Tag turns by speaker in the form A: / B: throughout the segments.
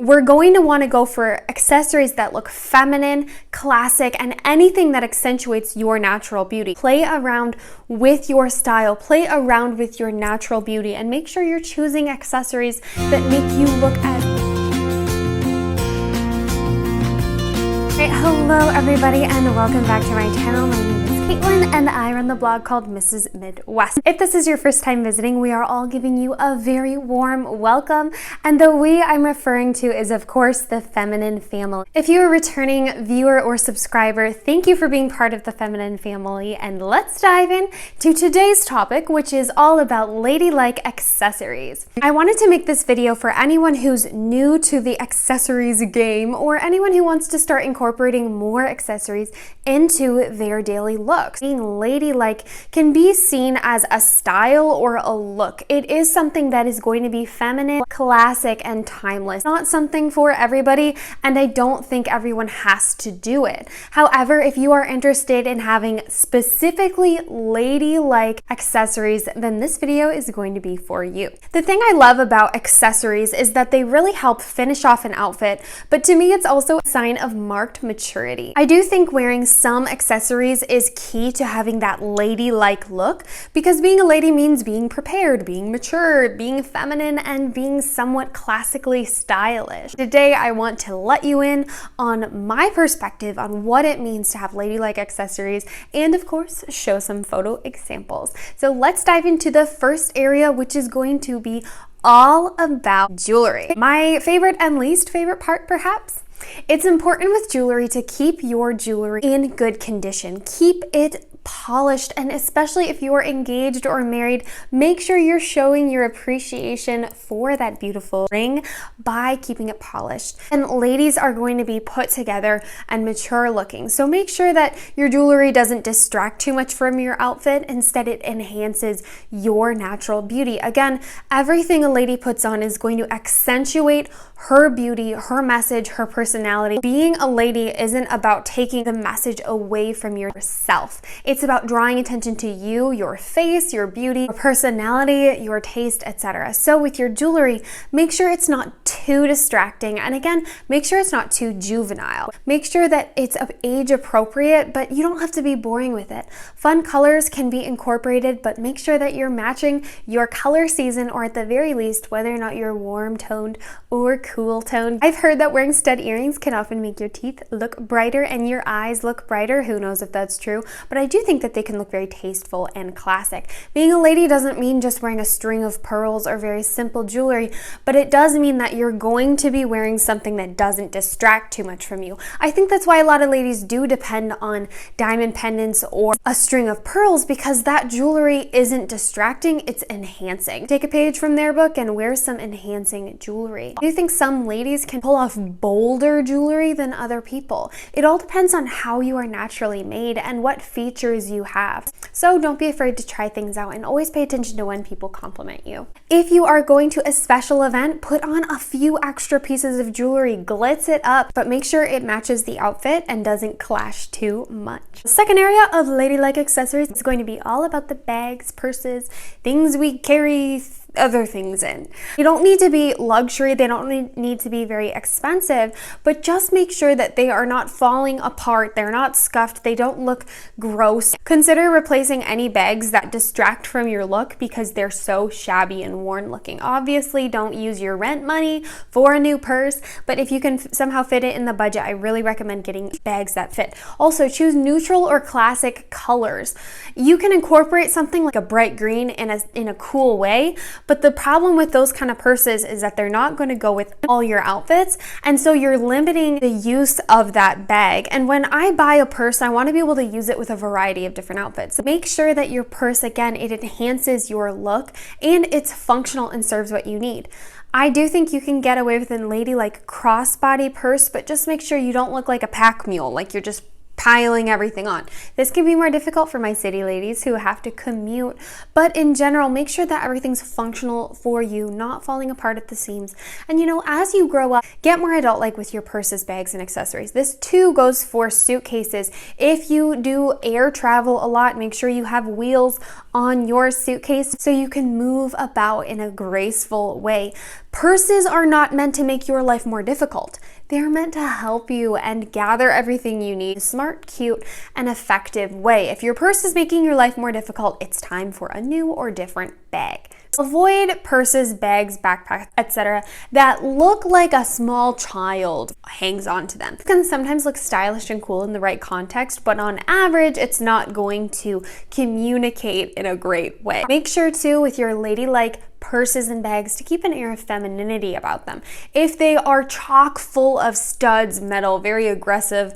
A: we're going to want to go for accessories that look feminine, classic, and anything that accentuates your natural beauty. Play around with your style, play around with your natural beauty, and make sure you're choosing accessories that make you look at. Right, hello everybody and welcome back to my channel. My name is Caitlin and I run the blog called Mrs. Midwest. If this is your first time visiting, we are all giving you a very warm welcome, and the we I'm referring to is of course the feminine family. If you're a returning viewer or subscriber, thank you for being part of the feminine family, and let's dive in to today's topic, which is all about ladylike accessories. I wanted to make this video for anyone who's new to the accessories game or anyone who wants to start incorporating more accessories into their daily looks. Being ladylike can be seen as a style or a look. It is something that is going to be feminine, classic, and timeless. Not something for everybody, and I don't think everyone has to do it. However, if you are interested in having specifically ladylike accessories, then this video is going to be for you. The thing I love about accessories is that they really help finish off an outfit, but to me it's also a sign of marked maturity. I do think wearing some accessories is key to having that ladylike look, because being a lady means being prepared, being mature, being feminine, and being somewhat classically stylish. Today I want to let you in on my perspective on what it means to have ladylike accessories and of course show some photo examples. So let's dive into the first area, which is going to be all about jewelry. My favorite and least favorite part perhaps. It's important with jewelry to keep your jewelry in good condition. Keep it polished, and especially if you're engaged or married, make sure you're showing your appreciation for that beautiful ring by keeping it polished. And ladies are going to be put together and mature looking, so make sure that your jewelry doesn't distract too much from your outfit. Instead, it enhances your natural beauty. Again, everything a lady puts on is going to accentuate her beauty, her message, her personality. Being a lady isn't about taking the message away from yourself. It's about drawing attention to you, your face, your beauty, your personality, your taste, etc. So with your jewelry, make sure it's not too distracting, and again, make sure it's not too juvenile. Make sure that it's age appropriate, but you don't have to be boring with it. Fun colors can be incorporated, but make sure that you're matching your color season, or at the very least, whether or not you're warm toned or cool toned. I've heard that wearing stud earrings can often make your teeth look brighter and your eyes look brighter. Who knows if that's true, but I do think that they can look very tasteful and classic. Being a lady doesn't mean just wearing a string of pearls or very simple jewelry, but it does mean that you're going to be wearing something that doesn't distract too much from you. I think that's why a lot of ladies do depend on diamond pendants or a string of pearls, because that jewelry isn't distracting, it's enhancing. Take a page from their book and wear some enhancing jewelry. I do think some ladies can pull off bolder jewelry than other people. It all depends on how you are naturally made and what features you have. So don't be afraid to try things out, and always pay attention to when people compliment you. If you are going to a special event, put on a few extra pieces of jewelry, glitz it up, but make sure it matches the outfit and doesn't clash too much. The second area of ladylike accessories is going to be all about the bags, purses, things we carry other things in. They don't need to be luxury, they don't need to be very expensive, but just make sure that they are not falling apart, they're not scuffed, they don't look gross. Consider replacing any bags that distract from your look because they're so shabby and worn looking. Obviously, don't use your rent money for a new purse, but if you can somehow fit it in the budget, I really recommend getting bags that fit. Also, choose neutral or classic colors. You can incorporate something like a bright green in a cool way, but the problem with those kind of purses is that they're not going to go with all your outfits, and so you're limiting the use of that bag. And when I buy a purse, I want to be able to use it with a variety of different outfits. So make sure that your purse, again, it enhances your look and it's functional and serves what you need. I do think you can get away with a ladylike crossbody purse, but just make sure you don't look like a pack mule, like you're just piling everything on. This can be more difficult for my city ladies who have to commute, but in general, make sure that everything's functional for you, not falling apart at the seams. And you know, as you grow up, get more adult-like with your purses, bags, and accessories. This too goes for suitcases. If you do air travel a lot, make sure you have wheels on your suitcase so you can move about in a graceful way. Purses are not meant to make your life more difficult. They're meant to help you and gather everything you need in a smart, cute, and effective way. If your purse is making your life more difficult, it's time for a new or different bag. Avoid purses, bags, backpacks, etc. that look like a small child hangs onto them. It can sometimes look stylish and cool in the right context, but on average, it's not going to communicate in a great way. Make sure too, with your ladylike purses and bags, to keep an air of femininity about them. If they are chock full of studs, metal, very aggressive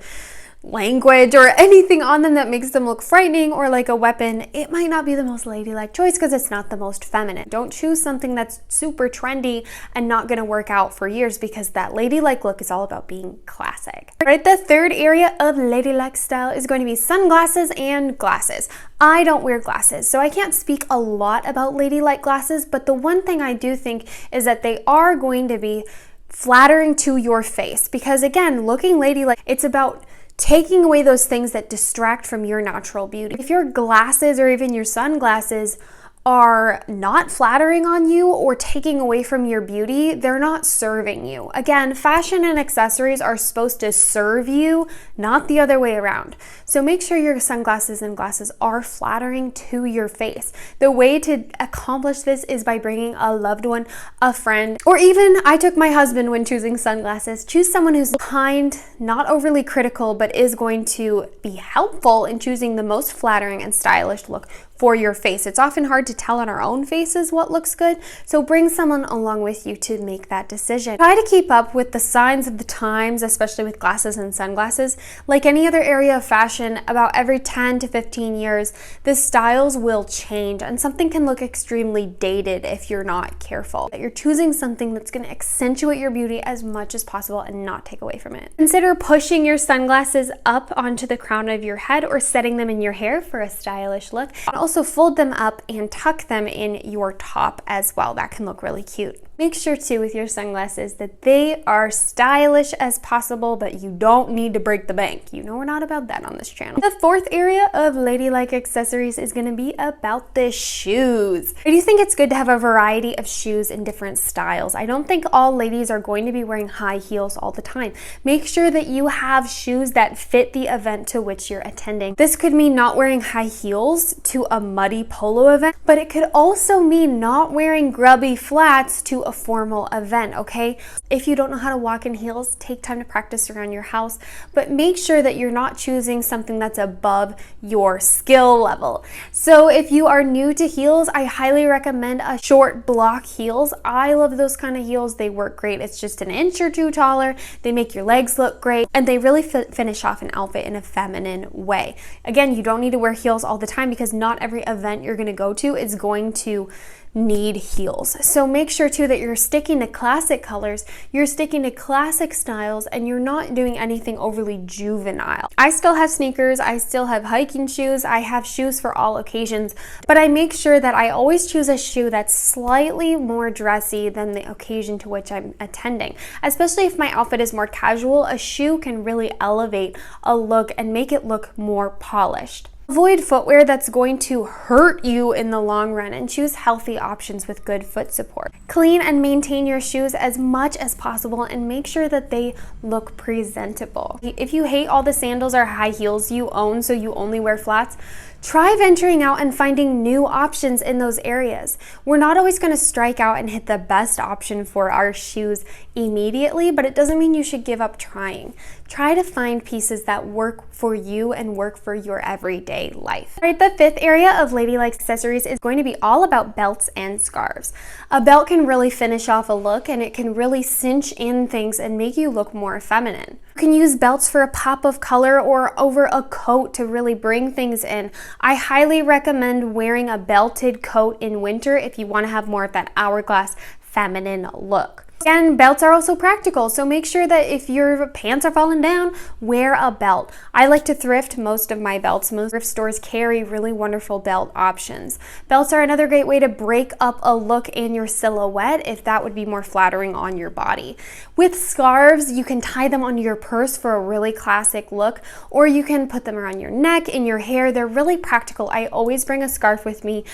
A: language, or anything on them that makes them look frightening or like a weapon, it might not be the most ladylike choice because it's not the most feminine. Don't choose something that's super trendy and not going to work out for years, because that ladylike look is all about being classic. All right, the third area of ladylike style is going to be sunglasses and glasses. I don't wear glasses, so I can't speak a lot about ladylike glasses, but the one thing I do think is that they are going to be flattering to your face, because again, looking ladylike, it's about taking away those things that distract from your natural beauty. If your glasses or even your sunglasses are not flattering on you or taking away from your beauty, they're not serving you. Again, fashion and accessories are supposed to serve you, not the other way around. So make sure your sunglasses and glasses are flattering to your face. The way to accomplish this is by bringing a loved one, a friend, or even I took my husband when choosing sunglasses. Choose someone who's kind, not overly critical, but is going to be helpful in choosing the most flattering and stylish look for your face. It's often hard to tell on our own faces what looks good, so bring someone along with you to make that decision. Try to keep up with the signs of the times, especially with glasses and sunglasses. Like any other area of fashion, about every 10 to 15 years, the styles will change and something can look extremely dated if you're not careful. You're choosing something that's going to accentuate your beauty as much as possible and not take away from it. Consider pushing your sunglasses up onto the crown of your head or setting them in your hair for a stylish look. Also fold them up and tuck them in your top as well. That can look really cute. Make sure too with your sunglasses that they are stylish as possible, but you don't need to break the bank. You know we're not about that on this channel. The fourth area of ladylike accessories is going to be about the shoes. I do think it's good to have a variety of shoes in different styles. I don't think all ladies are going to be wearing high heels all the time. Make sure that you have shoes that fit the event to which you're attending. This could mean not wearing high heels to a muddy polo event, but it could also mean not wearing grubby flats to a formal event, okay? If you don't know how to walk in heels, take time to practice around your house, but make sure that you're not choosing something that's above your skill level. So if you are new to heels, I highly recommend a short block heels. I love those kind of heels. They work great. It's just an inch or two taller. They make your legs look great, and they really finish off an outfit in a feminine way. Again, you don't need to wear heels all the time because not every event you're going to go to is going to need heels. So make sure too that you're sticking to classic colors, you're sticking to classic styles, and you're not doing anything overly juvenile. I still have sneakers, I still have hiking shoes, I have shoes for all occasions, but I make sure that I always choose a shoe that's slightly more dressy than the occasion to which I'm attending. Especially if my outfit is more casual, a shoe can really elevate a look and make it look more polished. Avoid footwear that's going to hurt you in the long run and choose healthy options with good foot support. Clean and maintain your shoes as much as possible and make sure that they look presentable. If you hate all the sandals or high heels you own, so you only wear flats, try venturing out and finding new options in those areas. We're not always going to strike out and hit the best option for our shoes immediately, but it doesn't mean you should give up trying. Try to find pieces that work for you and work for your everyday life. All right, the fifth area of ladylike accessories is going to be all about belts and scarves. A belt can really finish off a look, and it can really cinch in things and make you look more feminine. You can use belts for a pop of color or over a coat to really bring things in. I highly recommend wearing a belted coat in winter if you want to have more of that hourglass feminine look. Again, belts are also practical, so make sure that if your pants are falling down, wear a belt. I like to thrift most of my belts. Most thrift stores carry really wonderful belt options. Belts are another great way to break up a look and your silhouette if that would be more flattering on your body. With scarves, you can tie them onto your purse for a really classic look, or you can put them around your neck, in your hair. They're really practical. I always bring a scarf with me,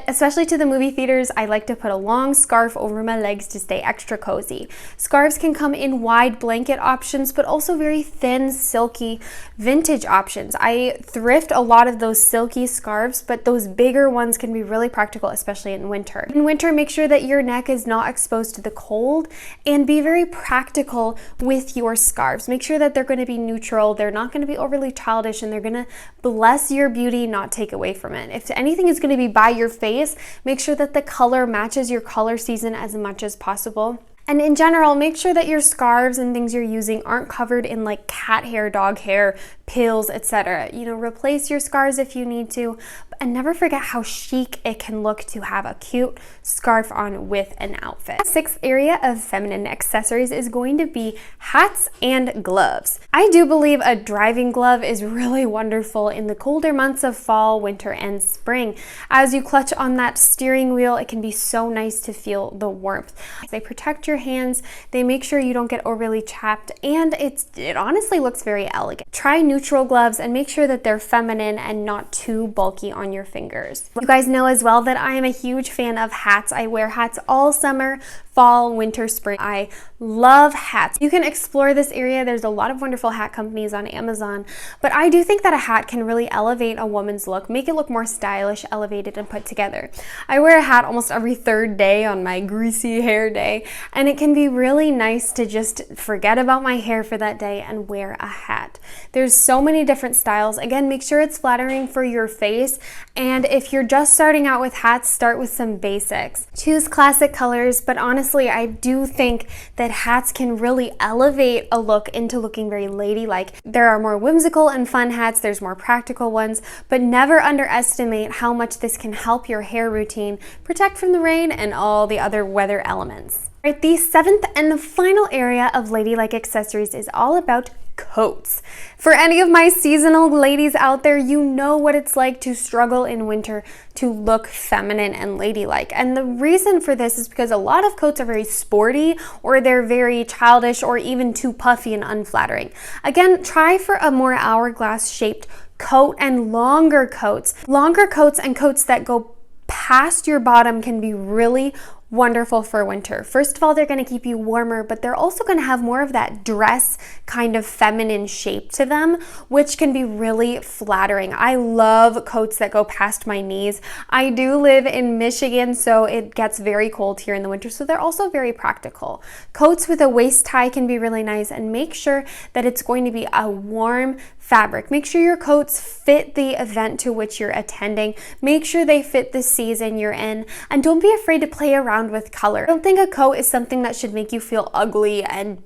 A: especially to the movie theaters. I like to put a long scarf over my legs to stay extra cozy. Scarves can come in wide blanket options, but also very thin, silky, vintage options. I thrift a lot of those silky scarves, but those bigger ones can be really practical, especially in winter. In winter, make sure that your neck is not exposed to the cold, and be very practical with your scarves. Make sure that they're going to be neutral, they're not going to be overly childish, and they're going to bless your beauty, not take away from it. If anything is going to be by your face, make sure that the color matches your color season as much as possible. And in general, make sure that your scarves and things you're using aren't covered in like cat hair, dog hair, pills, etc. You know, replace your scarves if you need to, and never forget how chic it can look to have a cute scarf on with an outfit. Sixth area of feminine accessories is going to be hats and gloves. I do believe a driving glove is really wonderful in the colder months of fall, winter, and spring. As you clutch on that steering wheel, it can be so nice to feel the warmth. They protect your hands, they make sure you don't get overly chapped, and it honestly looks very elegant. Try neutral gloves and make sure that they're feminine and not too bulky on your fingers. You guys know as well that I am a huge fan of hats. I wear hats all summer, fall, winter, spring. I love hats. You can explore this area. There's a lot of wonderful hat companies on Amazon, but I do think that a hat can really elevate a woman's look, make it look more stylish, elevated, and put together. I wear a hat almost every third day on my greasy hair day, and it can be really nice to just forget about my hair for that day and wear a hat. There's so many different styles. Again, make sure it's flattering for your face, and if you're just starting out with hats, start with some basics. Choose classic colors, but honestly, I do think that hats can really elevate a look into looking very ladylike. There are more whimsical and fun hats, there's more practical ones, but never underestimate how much this can help your hair routine protect from the rain and all the other weather elements. All right, the seventh and final area of ladylike accessories is all about coats. For any of my seasonal ladies out there, you know what it's like to struggle in winter to look feminine and ladylike. And the reason for this is because a lot of coats are very sporty, or they're very childish, or even too puffy and unflattering. Again, try for a more hourglass shaped coat and longer coats. Longer coats and coats that go past your bottom can be really wonderful for winter. First of all, they're going to keep you warmer, but they're also going to have more of that dress kind of feminine shape to them, which can be really flattering. I love coats that go past my knees. I do live in Michigan, so it gets very cold here in the winter, so they're also very practical. Coats with a waist tie can be really nice, and make sure that it's going to be a warm fabric. Make sure your coats fit the event to which you're attending. Make sure they fit the season you're in, and don't be afraid to play around with color. I don't think a coat is something that should make you feel ugly and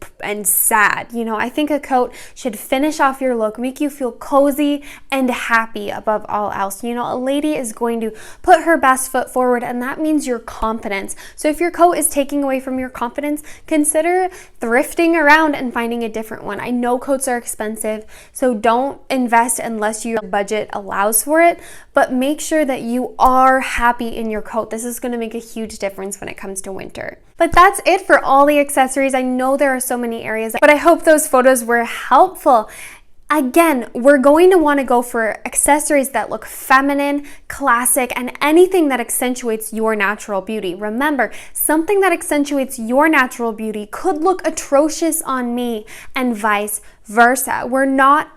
A: sad. You know, I think a coat should finish off your look, make you feel cozy and happy above all else. You know, a lady is going to put her best foot forward, and that means your confidence. So if your coat is taking away from your confidence, consider thrifting around and finding a different one. I know coats are expensive, so don't invest unless your budget allows for it, but make sure that you are happy in your coat. This is going to make a huge difference when it comes to winter. But that's it for all the accessories. I know there are so many areas, but I hope those photos were helpful. Again, we're going to want to go for accessories that look feminine, classic, and anything that accentuates your natural beauty. Remember, something that accentuates your natural beauty could look atrocious on me, and vice versa.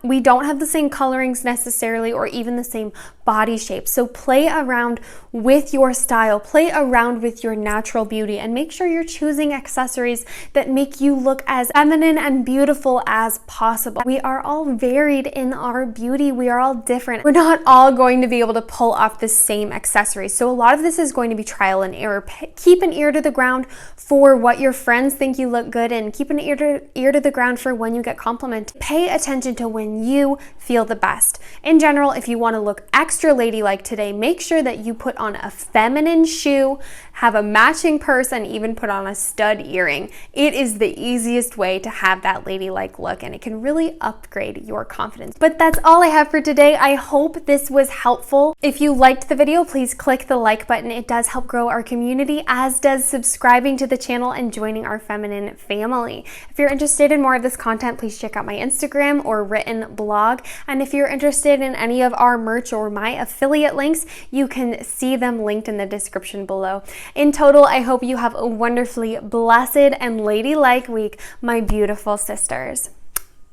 A: We don't have the same colorings necessarily, or even the same body shape. So play around with your style, play around with your natural beauty, and make sure you're choosing accessories that make you look as feminine and beautiful as possible. We are all varied in our beauty. We are all different. We're not all going to be able to pull off the same accessories. So a lot of this is going to be trial and error. Keep an ear to the ground for what your friends think you look good in. Keep an ear to the ground for when you get compliments moment. Pay attention to when you feel the best. In general, if you want to look extra ladylike today, make sure that you put on a feminine shoe, have a matching purse, and even put on a stud earring. It is the easiest way to have that ladylike look, and it can really upgrade your confidence. But that's all I have for today. I hope this was helpful. If you liked the video, please click the like button. It does help grow our community, as does subscribing to the channel and joining our feminine family. If you're interested in more of this content, please check out my Instagram or written blog. And if you're interested in any of our merch or my affiliate links, you can see them linked in the description below. In total, I hope you have a wonderfully blessed and ladylike week, my beautiful sisters.